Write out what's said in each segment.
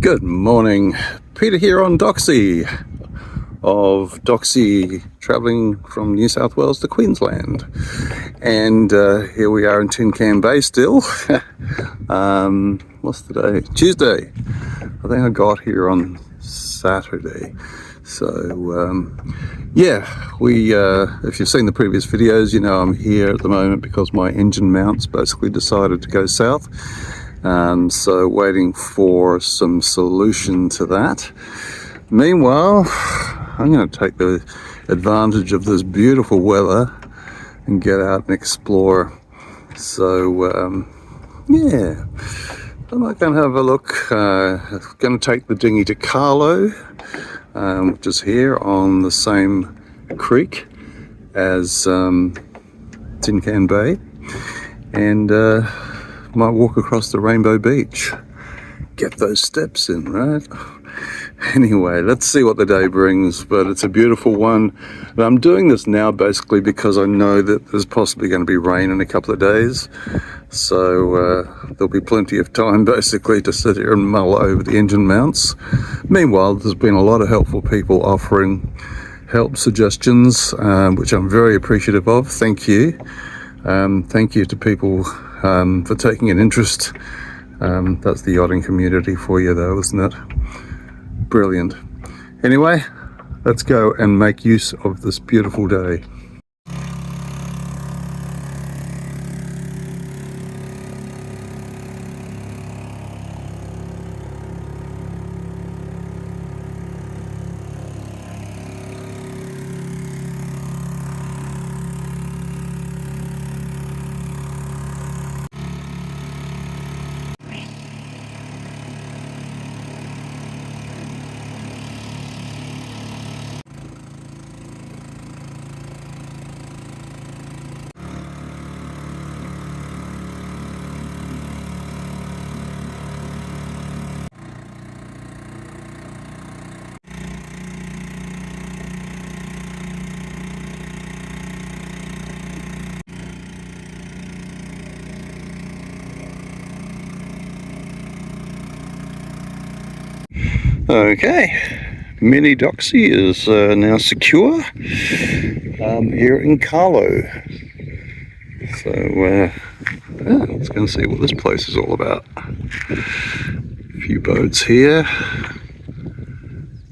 Good morning, Peter here on Doxie of Doxie, travelling from New South Wales to Queensland, and here we are in Tin Can Bay still. What's the day? Tuesday. I think I got here on Saturday. So yeah, if you've seen the previous videos, you know I'm here at the moment because my engine mounts basically decided to go south. So waiting for some solution to that. Meanwhile, I'm going to take the advantage of this beautiful weather and get out and explore. So yeah, I might go and have a look. Going to take the dinghy to Carlo, which is here on the same creek as Tin Can Bay, and might walk across the Rainbow Beach, get those steps in, right? Anyway, let's see what the day brings, but it's a beautiful one. And I'm doing this now basically because I know that there's possibly going to be rain in a couple of days, so there'll be plenty of time basically to sit here and mull over the engine mounts. Meanwhile, there's been a lot of helpful people offering help suggestions, which I'm very appreciative of. Thank you. Thank you to people for taking an interest. That's the yachting community for you though, isn't it? Brilliant. Anyway, let's go and make use of this beautiful day. Okay, mini Doxie is now secure here in Carlo. So let's go and see what this place is all about. A few boats here,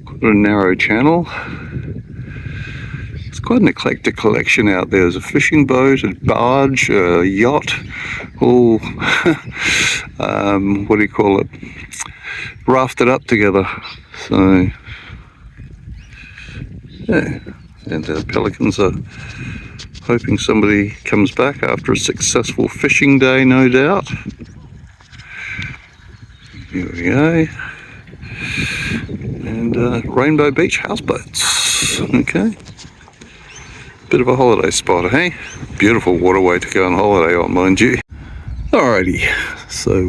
quite a narrow channel. It's quite an eclectic collection out there. There's a fishing boat, a barge, a yacht, all what do you call it? Rafted up together. So yeah, and the pelicans are hoping somebody comes back after a successful fishing day, no doubt. Here we go. And Rainbow Beach houseboats. Okay, bit of a holiday spot, hey? Beautiful waterway to go on holiday on, mind you. Alrighty, so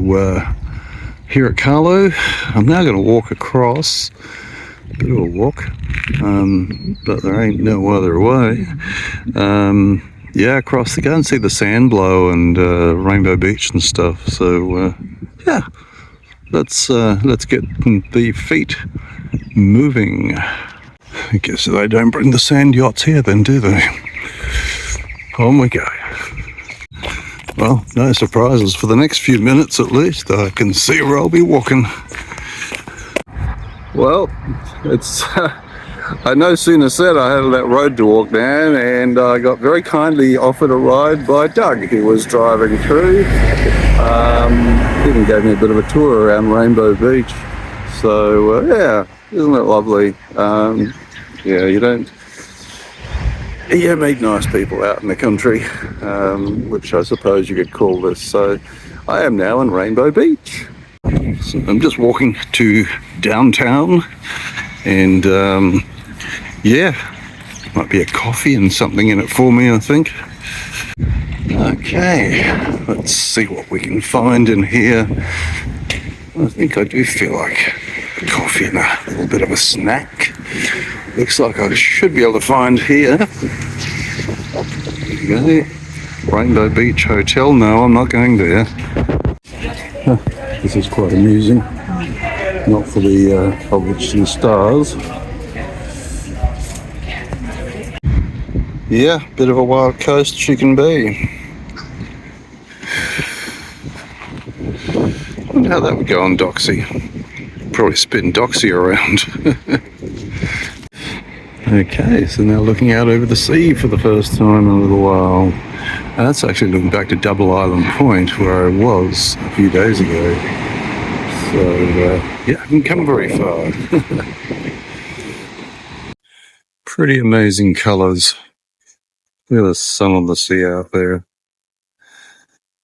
here at Carlo, I'm now going to walk across, a bit of a walk, but there ain't no other way. Yeah, across to go and see the Sandblow and Rainbow Beach and stuff. So yeah, let's get the feet moving. I guess they don't bring the sand yachts here then, do they? On we go. Well, no surprises for the next few minutes at least. I can see where I'll be walking. Well, it's I no sooner said I had that road to walk down, and I got very kindly offered a ride by Doug, who was driving through. Even gave me a bit of a tour around Rainbow Beach. So yeah, isn't it lovely? Yeah, you meet nice people out in the country, which I suppose you could call this. So I am now in Rainbow Beach. So I'm just walking to downtown, and yeah, might be a coffee and something in it for me, I think. Okay, let's see what we can find in here. I think I do feel like a coffee and a little bit of a snack. Looks like I should be able to find here. There you go. Rainbow Beach Hotel. No, I'm not going there. This is quite amusing. not for the obviously stars. Yeah, bit of a wild coast she can be. I wonder how that would go on Doxie. Probably spin Doxie around. Okay, so now looking out over the sea for the first time in a little while. And that's actually looking back to Double Island Point, where I was a few days ago. So, yeah, I haven't come very far. Pretty amazing colours. Look at the sun on the sea out there.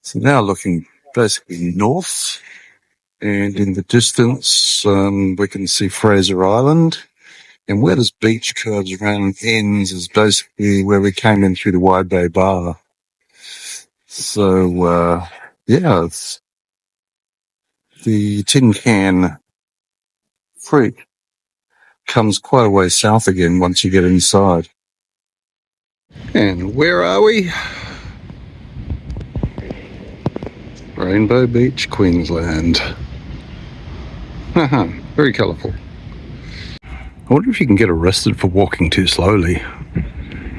So now looking basically north, and in the distance we can see Fraser Island. And where this beach curves around and ends is basically where we came in through the Wide Bay Bar. So, yeah, it's the Tin Can Creek comes quite a way south again once you get inside. And where are we? Rainbow Beach, Queensland. Very colourful. I wonder if you can get arrested for walking too slowly.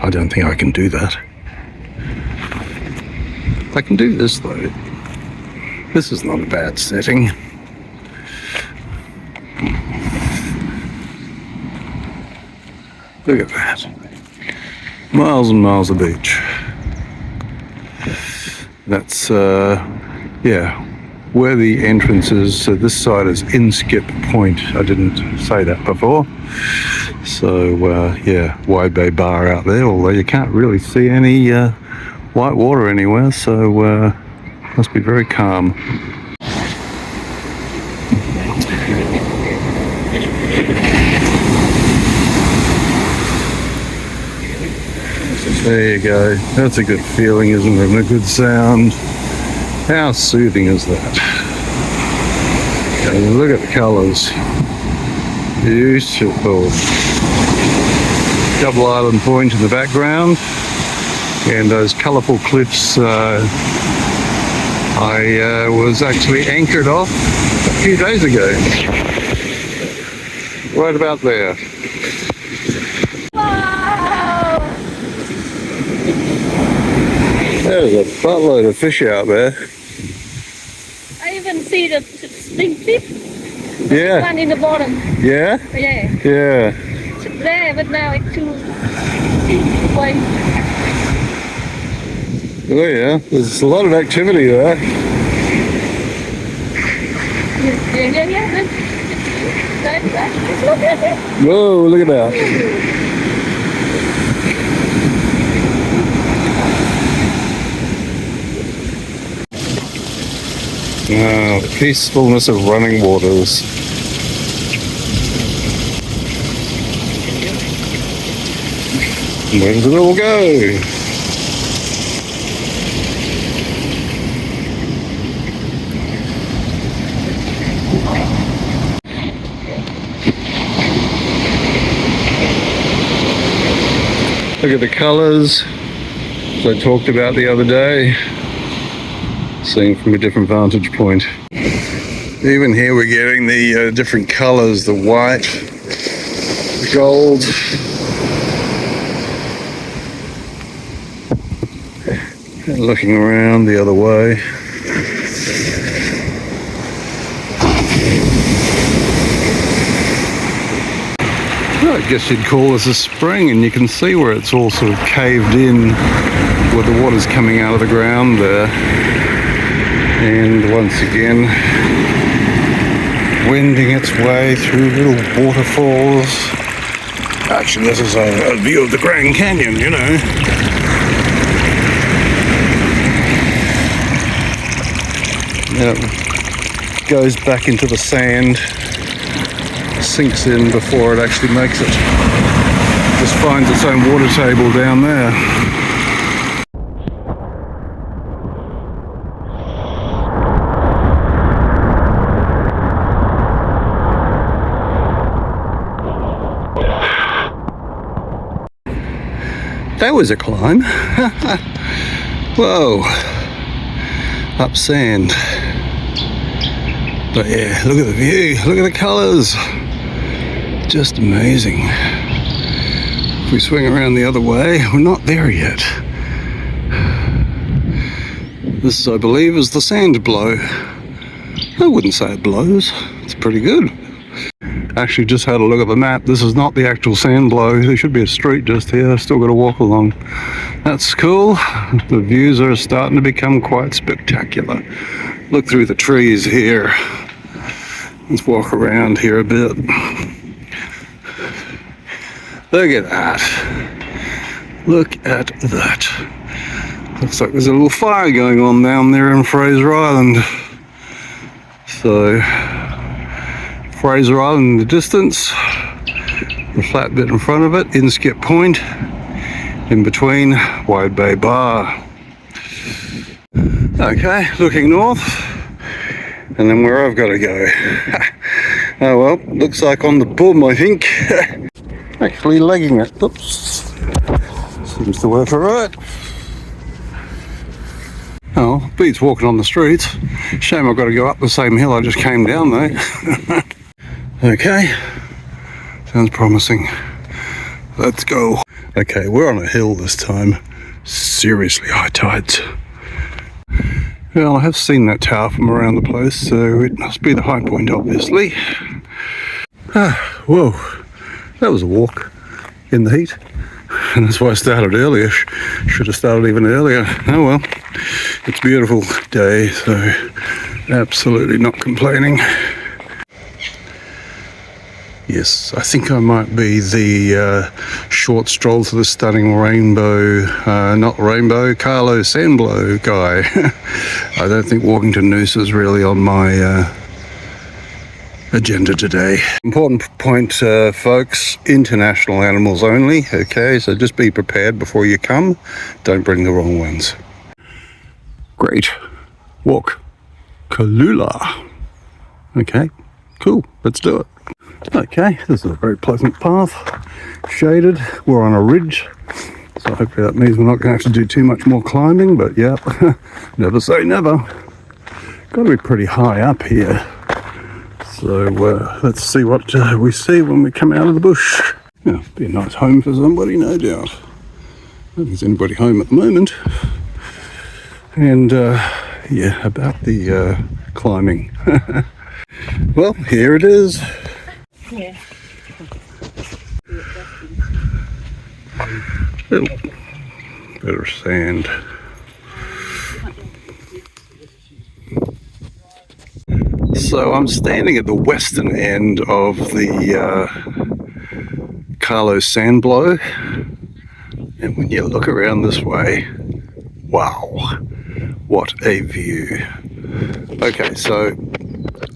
I don't think I can do that. I can do this though. This is not a bad setting. Look at that. Miles and miles of beach. That's, yeah, where the entrance is. So this side is Inskip Point. I didn't say that before. So, yeah, Wide Bay Bar out there, although you can't really see any white water anywhere, so must be very calm. There you go. That's a good feeling, isn't it? And a good sound. How soothing is that? And look at the colours. Beautiful. Double Island Point in the background. And those colourful cliffs I was actually anchored off a few days ago. Right about there. There's a buttload of fish out there. I even see the Stingrays. Yeah. One in the bottom. Yeah? Yeah. Yeah. It's there, but now it's too away. Oh yeah, there's a lot of activity there. Yeah. Look at it. Whoa, look at that. Ah, the peacefulness of running waters. Where does it all go? Look at the colours as I talked about the other day, seeing from a different vantage point. Even here we're getting the different colours, the white, the gold. And looking around the other way. I guess you'd call this a spring, and you can see where it's all sort of caved in, where the water's coming out of the ground there. And once again, wending its way through little waterfalls. Actually, this is a view of the Grand Canyon, you know. It goes back into the sand, sinks in before it actually makes it. Just finds its own water table down there. That was a climb. Whoa. Up sand. But yeah, look at the view, look at the colours. Just amazing. If we swing around the other way, we're not there yet. This, I believe, is the Sandblow. I wouldn't say it blows. It's pretty good. Actually, just had a look at the map. This is not the actual Sandblow. There should be a street just here. I've still got to walk along. That's cool. The views are starting to become quite spectacular. Look through the trees here. Let's walk around here a bit. Look at that. Look at that. Looks like there's a little fire going on down there in Fraser Island. So, Fraser Island in the distance, the flat bit in front of it, Inskip Point, in between Wide Bay Bar. Okay, looking north, and then where I've got to go. Oh well, looks like on the boom, I think. Actually legging it. Oops. Seems to work alright. Oh, beats walking on the streets. Shame I've got to go up the same hill I just came down though. Okay, sounds promising. Let's go. Okay, we're on a hill this time. Seriously high tides. Well, I have seen that tower from around the place, so it must be the high point, obviously. Whoa, that was a walk in the heat. And that's why I started earlier. Should have started even earlier. Oh well, it's a beautiful day, so absolutely not complaining. Yes, I think I might be the short stroll to the stunning rainbow, Carlo Sandblow guy. I don't think walking to Noosa is really on my agenda today. Important point, folks, international animals only, okay, so just be prepared before you come. Don't bring the wrong ones. Great. Walk. Kalula. Okay, cool, let's do it. Okay, this is a very pleasant path, shaded. We're on a ridge, so hopefully that means we're not going to have to do too much more climbing, but yeah, never say never. Got to be pretty high up here. So let's see what we see when we come out of the bush. Yeah, be a nice home for somebody, no doubt. I don't think there's anybody home at the moment. And yeah, about the climbing. Well, here it is. Yeah. Little bit of sand. So I'm standing at the western end of the Carlo Sandblow, and when you look around this way, wow, what a view. Okay, so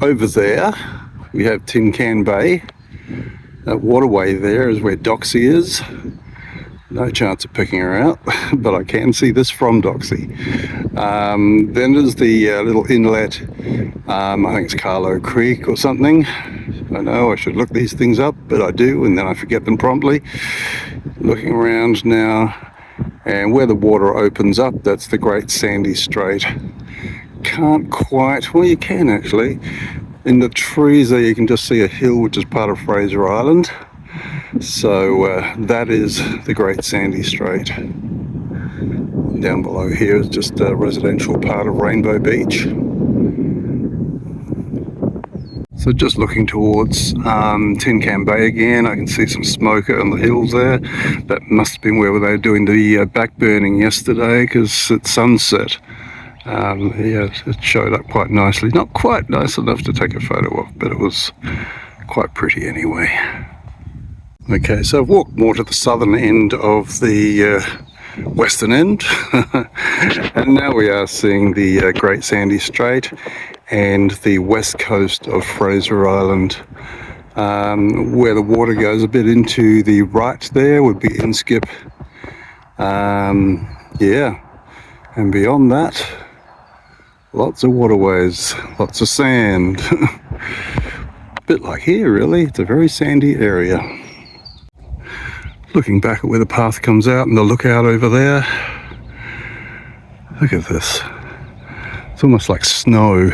over there we have Tin Can Bay. That waterway there is where Doxie is. No chance of picking her out, but I can see this from Doxie. Then there's the little inlet, I think it's Carlo Creek or something. I know I should look these things up, but I do, and then I forget them promptly. Looking around now, and where the water opens up, that's the Great Sandy Strait. Can't quite, well you can actually. In the trees there you can just see a hill which is part of Fraser Island. So that is the Great Sandy Strait. Down below here is just a residential part of Rainbow Beach. So just looking towards Tin Can Bay again, I can see some smoke on the hills there. That must have been where they were doing the back burning yesterday, because it's sunset. Yeah, it showed up quite nicely. Not quite nice enough to take a photo of, but it was quite pretty anyway. Okay, so I've walked more to the southern end of the western end, and now we are seeing the Great Sandy Strait and the west coast of Fraser Island. Where the water goes a bit into the right there would be Inskip. Yeah, and beyond that, lots of waterways, lots of sand. A bit like here really, it's a very sandy area. Looking back at where the path comes out and the lookout over there. Look at this. It's almost like snow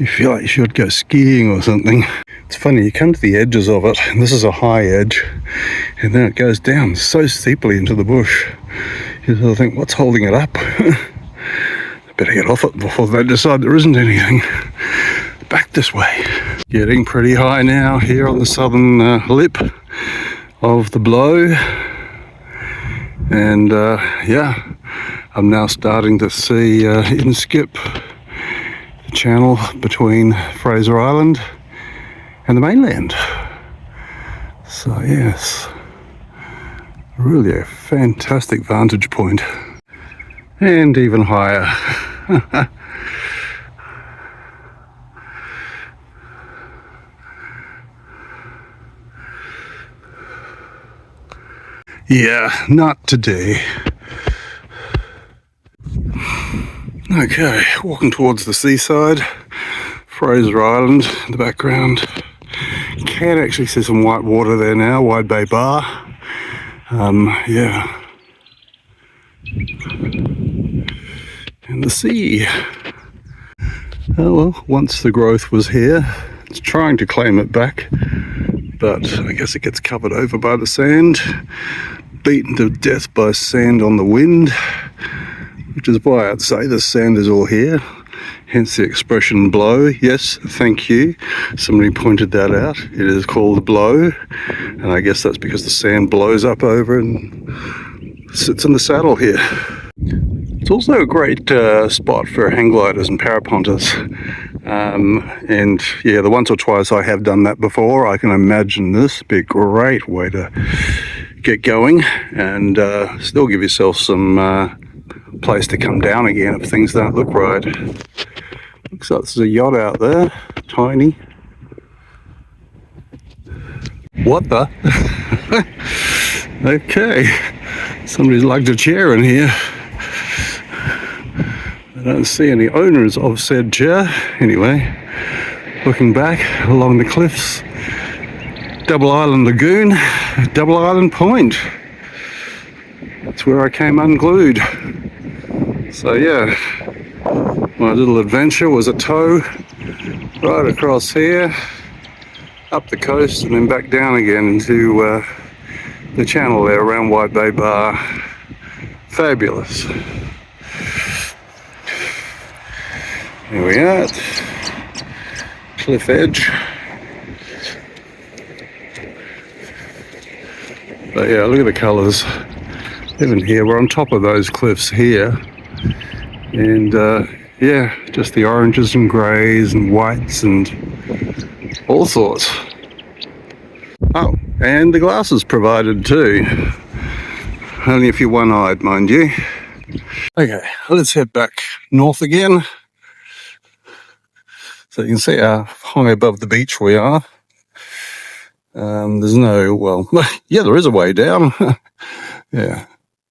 You feel like you should go skiing or something. It's funny, you come to the edges of it, and this is a high edge, and then it goes down so steeply into the bush. You sort of think, what's holding it up? Better get off it before they decide there isn't anything. Back this way. Getting pretty high now here on the southern lip of the blow. And yeah, I'm now starting to see Inskip, the channel between Fraser Island and the mainland. So yes, really a fantastic vantage point. And even higher. Yeah, not today. Okay, walking towards the seaside, Fraser Island in the background. Can actually see some white water there now, Wide Bay Bar. Yeah. And the sea. Oh well, once the growth was here, it's trying to claim it back, but I guess it gets covered over by the sand, beaten to death by sand on the wind, which is why I'd say the sand is all here, hence the expression blow. Yes, thank you, somebody pointed that out. It is called blow, and I guess that's because the sand blows up over and sits in the saddle here. It's also a great spot for hang gliders and paraponters, and yeah, the once or twice I have done that before, I can imagine this be a great way to get going and still give yourself some place to come down again if things don't look right. Looks like there's a yacht out there, tiny. What the? Okay, somebody's lugged a chair in here. I don't see any owners of said chair. Anyway, looking back along the cliffs, Double Island Lagoon, Double Island Point. That's where I came unglued. So yeah, my little adventure was a tow right across here, up the coast and then back down again into the channel there around Wide Bay Bar. Fabulous. Here we are, cliff edge. But yeah, look at the colours. Even here, we're on top of those cliffs here. And yeah, just the oranges and greys and whites and all sorts. Oh, and the glasses provided too. Only if you're one-eyed, mind you. Okay, let's head back north again. So you can see how high above the beach we are. There's no, well, yeah, there is a way down. Yeah,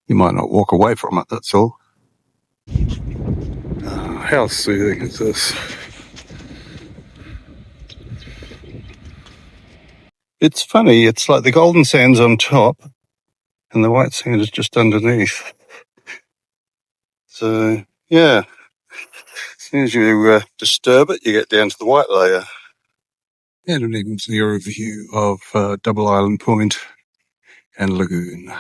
you might not walk away from it, that's all. How soothing is this? It's funny, it's like the golden sand's on top and the white sand is just underneath. So, yeah, as soon as you disturb it, you get down to the white layer. And an even clearer view of Double Island Point and Lagoon.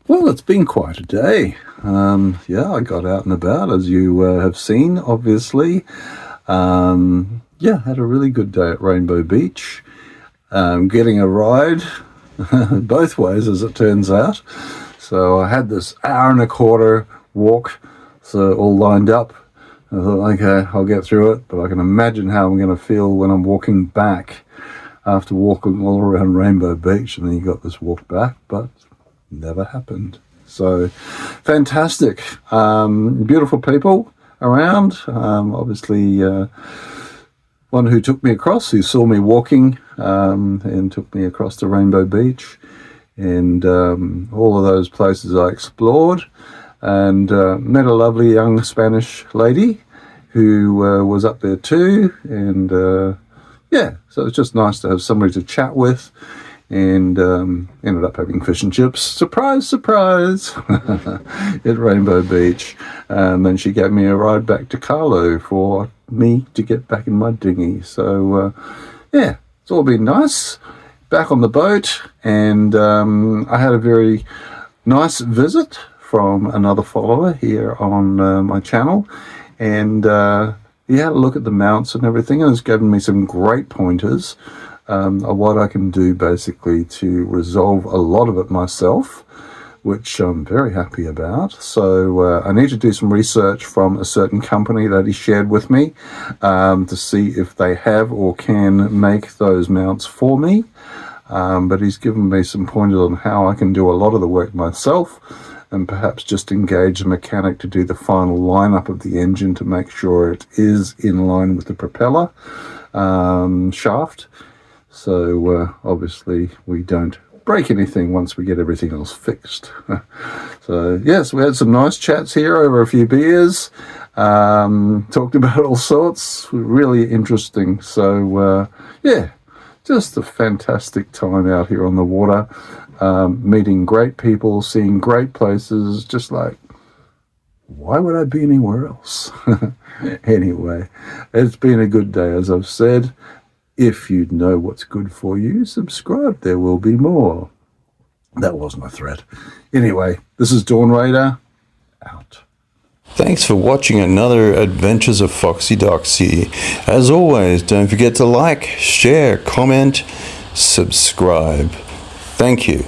Well, it's been quite a day. Yeah, I got out and about, as you have seen, obviously. Yeah, had a really good day at Rainbow Beach. Getting a ride both ways, as it turns out. So I had this hour and a quarter walk, so all lined up. I thought, okay, I'll get through it, but I can imagine how I'm going to feel when I'm walking back after walking all around Rainbow Beach, and then you got this walk back, but never happened. So fantastic. Beautiful people around. Obviously, one who took me across, who saw me walking and took me across to Rainbow Beach, and all of those places I explored. And met a lovely young Spanish lady who was up there too, and yeah, so it's just nice to have somebody to chat with and ended up having fish and chips. Surprise, surprise! At Rainbow Beach. And then she gave me a ride back to Carlo for me to get back in my dinghy. So, yeah, it's all been nice. Back on the boat, and I had a very nice visit from another follower here on my channel, and he had a look at the mounts and everything, and has given me some great pointers of what I can do basically to resolve a lot of it myself, which I'm very happy about. So I need to do some research from a certain company that he shared with me to see if they have or can make those mounts for me. But he's given me some pointers on how I can do a lot of the work myself, and perhaps just engage a mechanic to do the final lineup of the engine to make sure it is in line with the propeller shaft. So obviously we don't break anything once we get everything else fixed. So yes, we had some nice chats here over a few beers, talked about all sorts, really interesting. So yeah, just a fantastic time out here on the water, meeting great people, seeing great places, just like, why would I be anywhere else? Anyway, it's been a good day, as I've said. If you know what's good for you, subscribe. There will be more. That wasn't a threat. Anyway, this is Dawn Raider, out. Thanks for watching another Adventures of Foxy Doxie. As always, don't forget to like, share, comment, subscribe. Thank you.